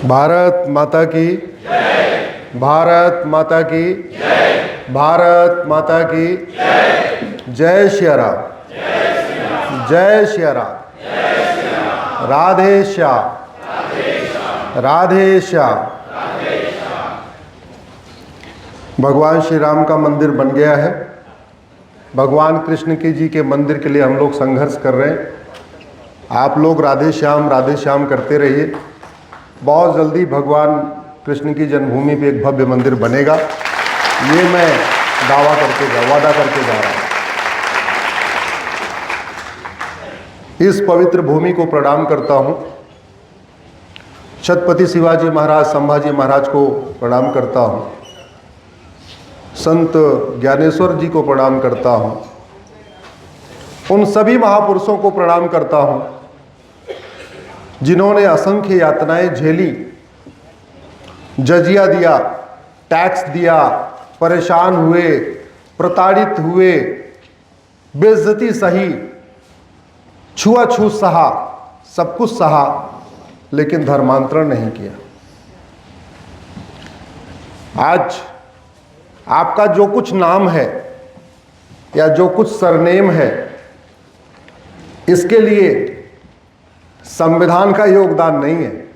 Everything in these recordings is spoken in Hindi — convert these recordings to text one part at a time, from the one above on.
भारत माता की जय। भारत माता की जय। भारत माता की जय। जय श्री राम। जय श्री राम। राधे श्याम। राधे श्याम। भगवान श्री राम का मंदिर बन गया है। भगवान कृष्ण की जी के मंदिर के लिए हम लोग संघर्ष कर रहे हैं। आप लोग राधे श्याम करते रहिए। बहुत जल्दी भगवान कृष्ण की जन्मभूमि पे एक भव्य मंदिर बनेगा, ये मैं वादा करके जा रहा हूँ। इस पवित्र भूमि को प्रणाम करता हूँ। छत्रपति शिवाजी महाराज, संभाजी महाराज को प्रणाम करता हूँ। संत ज्ञानेश्वर जी को प्रणाम करता हूँ। उन सभी महापुरुषों को प्रणाम करता हूँ जिन्होंने असंख्य यातनाएं झेली, जजिया दिया, टैक्स दिया, परेशान हुए, प्रताड़ित हुए, बेइज्जती सही, छुआछूत सहा, सब कुछ सहा, लेकिन धर्मांतरण नहीं किया। आज आपका जो कुछ नाम है या जो कुछ सरनेम है, इसके लिए संविधान का योगदान नहीं है।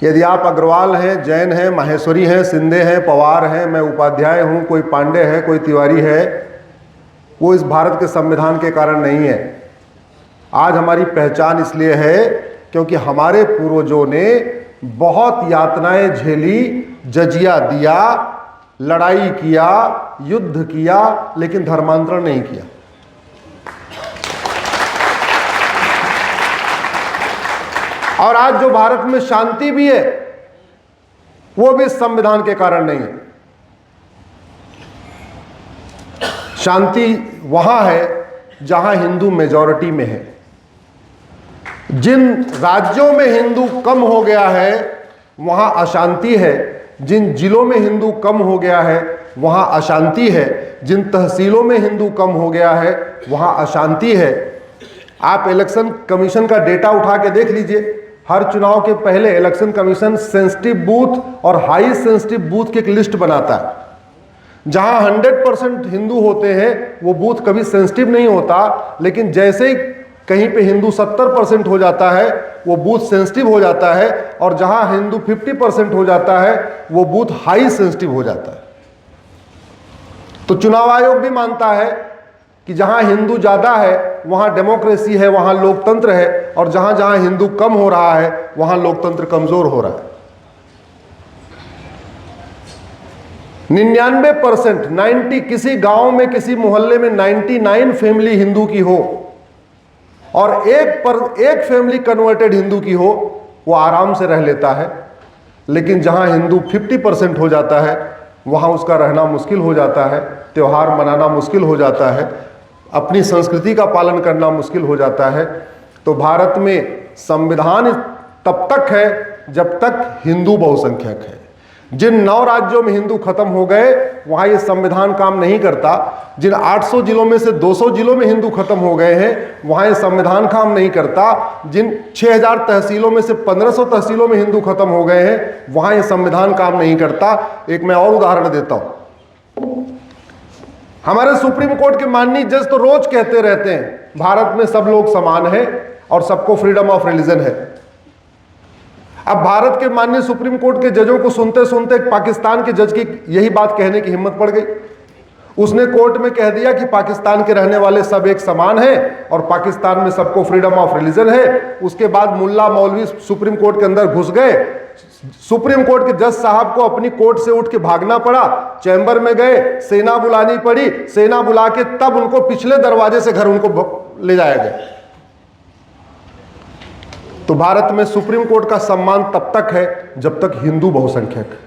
यदि आप अग्रवाल हैं, जैन हैं, माहेश्वरी हैं, सिंधे हैं, पवार हैं, मैं उपाध्याय हूं, कोई पांडे है, कोई तिवारी है, वो इस भारत के संविधान के कारण नहीं है। आज हमारी पहचान इसलिए है क्योंकि हमारे पूर्वजों ने बहुत यातनाएं झेली, जजिया दिया, लड़ाई किया, युद्ध किया, लेकिन धर्मांतरण नहीं किया। और आज जो भारत में शांति भी है, वो भी इस संविधान के कारण नहीं है। शांति वहां है जहां हिंदू मेजॉरिटी में है। जिन राज्यों में हिंदू कम हो गया है वहां अशांति है। जिन जिलों में हिंदू कम हो गया है वहां अशांति है। जिन तहसीलों में हिंदू कम हो गया है वहां अशांति है। आप इलेक्शन कमीशन का डेटा उठा के देख लीजिए। हर चुनाव के पहले इलेक्शन कमीशन सेंसिटिव बूथ और हाई सेंसिटिव बूथ की एक लिस्ट बनाता है। जहां 100% हिंदू होते हैं वो बूथ कभी सेंसिटिव नहीं होता, लेकिन जैसे ही कहीं पे हिंदू 70% हो जाता है वो बूथ सेंसिटिव हो जाता है, और जहां हिंदू 50% हो जाता है वो बूथ हाई सेंसिटिव हो जाता है। तो चुनाव आयोग भी मानता है कि जहां हिंदू ज्यादा है वहां डेमोक्रेसी है, वहां लोकतंत्र है, और जहां जहां हिंदू कम हो रहा है वहां लोकतंत्र कमजोर हो रहा है। 99%, 90, किसी गांव में, किसी मोहल्ले में 99 फैमिली हिंदू की हो और एक फैमिली कन्वर्टेड हिंदू की हो, वो आराम से रह लेता है। लेकिन जहां हिंदू 50% हो जाता है वहां उसका रहना मुश्किल हो जाता है, त्योहार मनाना मुश्किल हो जाता है, अपनी संस्कृति का पालन करना मुश्किल हो जाता है। तो भारत में संविधान तब तक है जब तक हिंदू बहुसंख्यक है। जिन 9 राज्यों में हिंदू खत्म हो गए वहां ये संविधान काम नहीं करता। जिन 800 जिलों में से 200 जिलों में हिंदू खत्म हो गए हैं वहां ये संविधान काम नहीं करता। जिन 6000 तहसीलों में से 1500 तहसीलों में हिंदू खत्म हो गए हैं वहां ये संविधान काम नहीं करता। एक मैं और उदाहरण देता हूं। हमारे सुप्रीम कोर्ट के माननीय जज तो रोज कहते रहते हैं भारत में सब लोग समान हैं और सबको फ्रीडम ऑफ रिलीजन है। अब भारत के माननीय सुप्रीम कोर्ट के जजों को सुनते सुनते पाकिस्तान के जज की यही बात कहने की हिम्मत पड़ गई। उसने कोर्ट में कह दिया कि पाकिस्तान के रहने वाले सब एक समान हैं और पाकिस्तान में सबको फ्रीडम ऑफ रिलीजन है। उसके बाद मुल्ला मौलवी सुप्रीम कोर्ट के अंदर घुस गए। सुप्रीम कोर्ट के जज साहब को अपनी कोर्ट से उठ के भागना पड़ा, चैम्बर में गए, सेना बुलानी पड़ी, सेना बुला के तब उनको पिछले दरवाजे से घर उनको ले जाया गया। तो भारत में सुप्रीम कोर्ट का सम्मान तब तक है जब तक हिंदू बहुसंख्यक।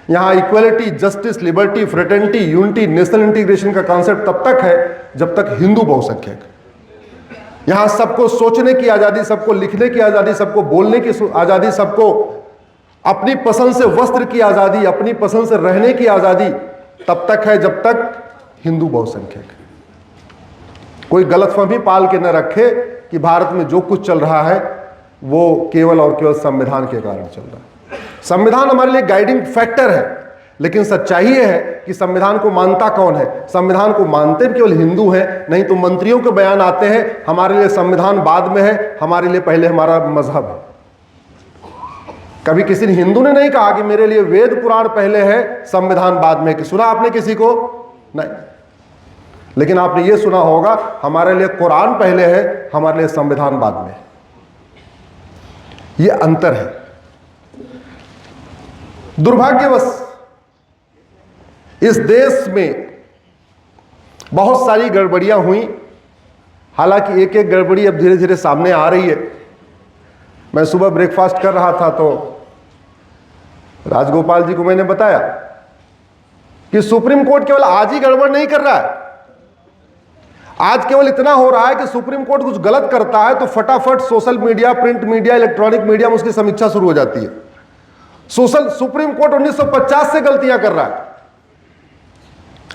यहां equality, justice, liberty, fraternity, unity, national integration का कॉन्सेप्ट तब तक है जब तक हिंदू बहुसंख्यक। यहां सबको सोचने की आजादी, सबको लिखने की आजादी, सबको बोलने की आजादी, सबको अपनी पसंद से वस्त्र की आजादी, अपनी पसंद से रहने की आजादी तब तक है जब तक हिंदू बहुसंख्यक। कोई गलतफहमी पाल के न रखे कि भारत में जो कुछ चल रहा है वो केवल और केवल संविधान के कारण चल रहा है। संविधान हमारे लिए गाइडिंग फैक्टर है, लेकिन सच्चाई यह है कि संविधान को मानता कौन है? संविधान को मानते केवल हिंदू हैं। नहीं तो मंत्रियों के बयान आते हैं, हमारे लिए संविधान बाद में है, हमारे लिए पहले हमारा मजहब है। कभी किसी हिंदू ने नहीं कहा कि मेरे लिए वेद पुराण पहले है, संविधान बाद में। कि सुना आपने किसी को? नहीं। लेकिन आपने ये सुना होगा, हमारे लिए कुरान पहले है, हमारे लिए संविधान बाद में। ये अंतर है। दुर्भाग्यवश इस देश में बहुत सारी गड़बड़ियां हुई। हालांकि एक एक गड़बड़ी अब धीरे धीरे सामने आ रही है। मैं सुबह ब्रेकफास्ट कर रहा था तो राजगोपाल जी को मैंने बताया कि सुप्रीम कोर्ट केवल आज ही गड़बड़ नहीं कर रहा है। आज केवल इतना हो रहा है कि सुप्रीम कोर्ट कुछ गलत करता है तो फटाफट social media, print media, electronic media में उसकी समीक्षा शुरू हो जाती है। सुप्रीम कोर्ट 1950 से गलतियां कर रहा है।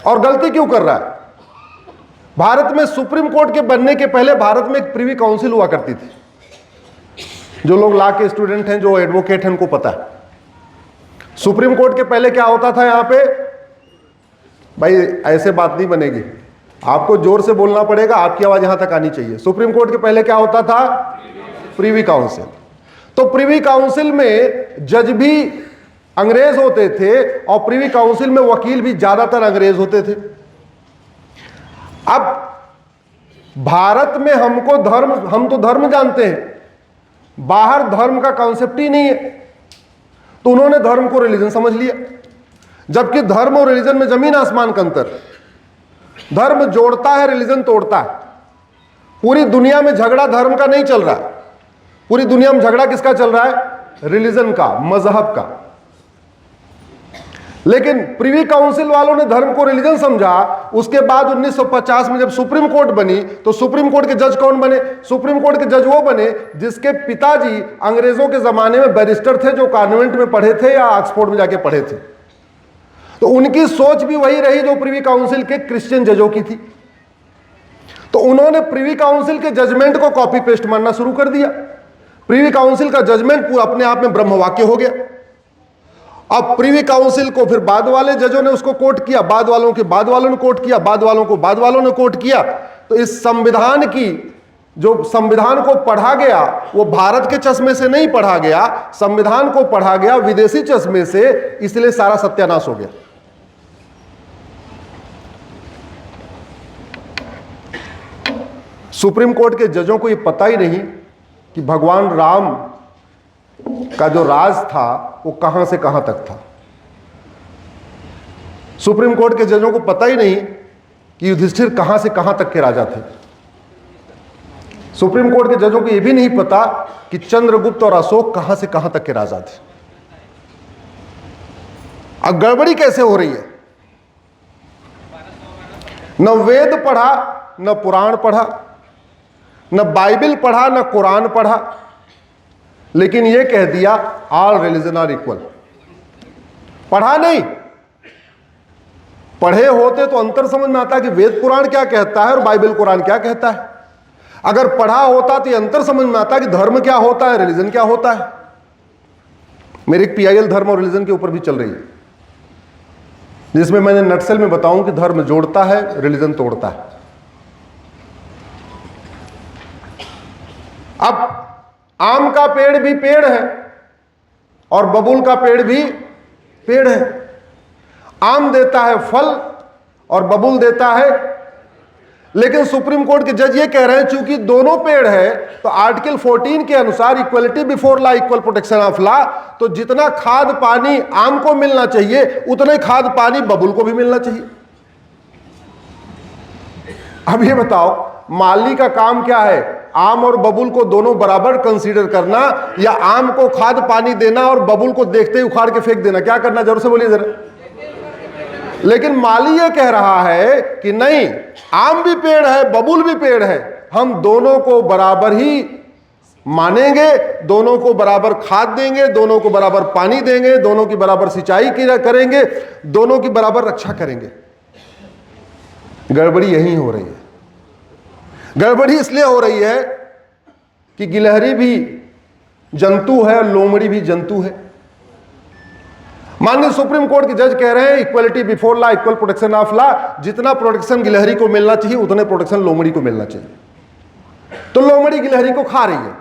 और गलती क्यों कर रहा है? भारत में सुप्रीम कोर्ट के बनने के पहले भारत में एक प्रिवी काउंसिल हुआ करती थी। जो लोग लॉ के स्टूडेंट हैं, जो एडवोकेट हैं, उनको पता है सुप्रीम कोर्ट के पहले क्या होता था। यहां पे भाई ऐसे बात नहीं बनेगी, आपको जोर से बोलना पड़ेगा, आपकी आवाज यहां तक आनी चाहिए। सुप्रीम कोर्ट के पहले क्या होता था? Privy council. तो प्रिवी काउंसिल में जज भी अंग्रेज होते थे और प्रिवी काउंसिल में वकील भी ज्यादातर अंग्रेज होते थे। अब भारत में हम तो धर्म जानते हैं, बाहर धर्म का कॉन्सेप्ट ही नहीं है, तो उन्होंने धर्म को रिलीजन समझ लिया। जबकि धर्म और रिलीजन में जमीन आसमान का अंतर। धर्म जोड़ता है, रिलीजन तोड़ता है। पूरी दुनिया में झगड़ा धर्म का नहीं चल रहा है, पूरी दुनिया में झगड़ा किसका चल रहा है? रिलीजन का, मजहब का। लेकिन प्रिवी काउंसिल वालों ने धर्म को रिलीजन समझा। उसके बाद 1950 में जब सुप्रीम कोर्ट बनी तो सुप्रीम कोर्ट के जज कौन बने? सुप्रीम कोर्ट के जज वो बने जिसके पिताजी अंग्रेजों के जमाने में बैरिस्टर थे, जो कॉन्वेंट में पढ़े थे या ऑक्सफोर्ड में जाके पढ़े थे। तो उनकी सोच भी वही रही जो प्रिवी काउंसिल के क्रिश्चियन जजों की थी। तो उन्होंने प्रिवी काउंसिल के जजमेंट को कॉपी पेस्ट मानना शुरू कर दिया। प्रिवी काउंसिल का जजमेंट पूरा अपने आप में ब्रह्म वाक्य हो गया। अब प्रिवी काउंसिल को फिर बाद वाले जजों ने उसको कोट किया, बाद वालों के बाद वालों ने कोट किया, बाद वालों को बाद वालों ने कोट किया। तो इस संविधान की जो संविधान को पढ़ा गया वो भारत के चश्मे से नहीं पढ़ा गया, संविधान को पढ़ा गया विदेशी चश्मे से, इसलिए सारा सत्यानाश हो गया। सुप्रीम कोर्ट के जजों को यह पता ही नहीं कि भगवान राम का जो राज था वो कहां से कहां तक था। सुप्रीम कोर्ट के जजों को पता ही नहीं कि युधिष्ठिर कहां से कहां तक के राजा थे। सुप्रीम कोर्ट के जजों को यह भी नहीं पता कि चंद्रगुप्त और अशोक कहां से कहां तक के राजा थे। अब गड़बड़ी कैसे हो रही है? न वेद पढ़ा, न पुराण पढ़ा, न बाइबल पढ़ा, न कुरान पढ़ा, लेकिन यह कह दिया ऑल रिलीजन आर इक्वल। पढ़ा नहीं, पढ़े होते तो अंतर समझ में आता कि वेद पुराण क्या कहता है और बाइबल कुरान क्या कहता है। अगर पढ़ा होता तो अंतर समझ में आता कि धर्म क्या होता है, रिलीजन क्या होता है। मेरी एक पीआईएल धर्म और रिलीजन के ऊपर भी चल रही है, जिसमें मैंने नक्सल में बताऊं कि धर्म जोड़ता है, रिलीजन तोड़ता है। अब आम का पेड़ भी पेड़ है और बबूल का पेड़ भी पेड़ है। आम देता है फल और बबूल देता है, लेकिन सुप्रीम कोर्ट के जज ये कह रहे हैं चूंकि दोनों पेड़ है तो आर्टिकल 14 के अनुसार equality before law, equal protection of law, तो जितना खाद पानी आम को मिलना चाहिए उतना ही खाद पानी बबूल को भी मिलना चाहिए। अब ये बताओ माली का काम क्या है? आम और बबूल को दोनों बराबर कंसीडर करना, या आम को खाद पानी देना और बबूल को देखते ही उखाड़ के फेंक देना? क्या करना, जरूर से बोलिए जरा। लेकिन माली ये कह रहा है कि नहीं, आम भी पेड़ है, बबूल भी पेड़ है, हम दोनों को बराबर ही मानेंगे, दोनों को बराबर खाद देंगे, दोनों को बराबर पानी देंगे, दोनों की बराबर सिंचाई करेंगे, दोनों की बराबर रक्षा करेंगे। गड़बड़ी यही हो रही है। गड़बड़ी इसलिए हो रही है कि गिलहरी भी जंतु है, लोमड़ी भी जंतु है। माननीय सुप्रीम कोर्ट के जज कह रहे हैं equality before law, equal protection of law. जितना प्रोटेक्शन गिलहरी को मिलना चाहिए उतने प्रोटेक्शन लोमड़ी को मिलना चाहिए। तो लोमड़ी गिलहरी को खा रही है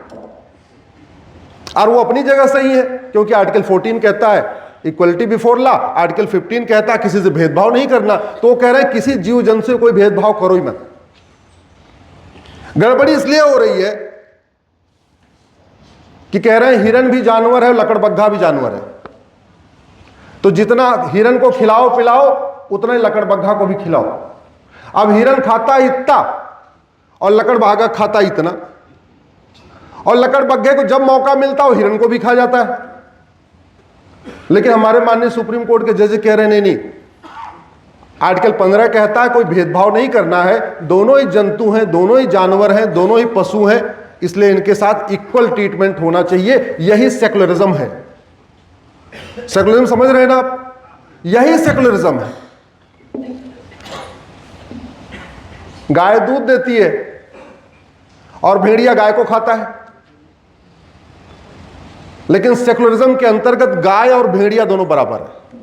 और वो अपनी जगह सही है, क्योंकि आर्टिकल 14 कहता है इक्वलिटी बिफोर लॉ, आर्टिकल 15 कहता है किसी से भेदभाव नहीं करना। तो वो कह रहे हैं किसी जीव जंतु से कोई भेदभाव करो ही मत। गड़बड़ी इसलिए हो रही है कि कह रहे हैं हिरन भी जानवर है, लकड़बग्घा भी जानवर है। तो जितना हिरन को खिलाओ पिलाओ उतना ही लकड़बग्घा को भी खिलाओ। अब हिरन खाता इतना और लकड़बग्घा खाता इतना, और लकड़बग्घे को जब मौका मिलता है हिरन को भी खा जाता है। लेकिन हमारे माननीय सुप्रीम कोर्ट के जज कह रहे हैं नहीं, आर्टिकल 15 कहता है कोई भेदभाव नहीं करना है, दोनों ही जंतु हैं, दोनों ही जानवर हैं, दोनों ही पशु हैं, इसलिए इनके साथ इक्वल ट्रीटमेंट होना चाहिए। यही सेकुलरिज्म है। सेकुलरिज्म समझ रहे हैं ना आप? यही सेकुलरिज्म है। गाय दूध देती है और भेड़िया गाय को खाता है, लेकिन सेकुलरिज्म के अंतर्गत गाय और भेड़िया दोनों बराबर है।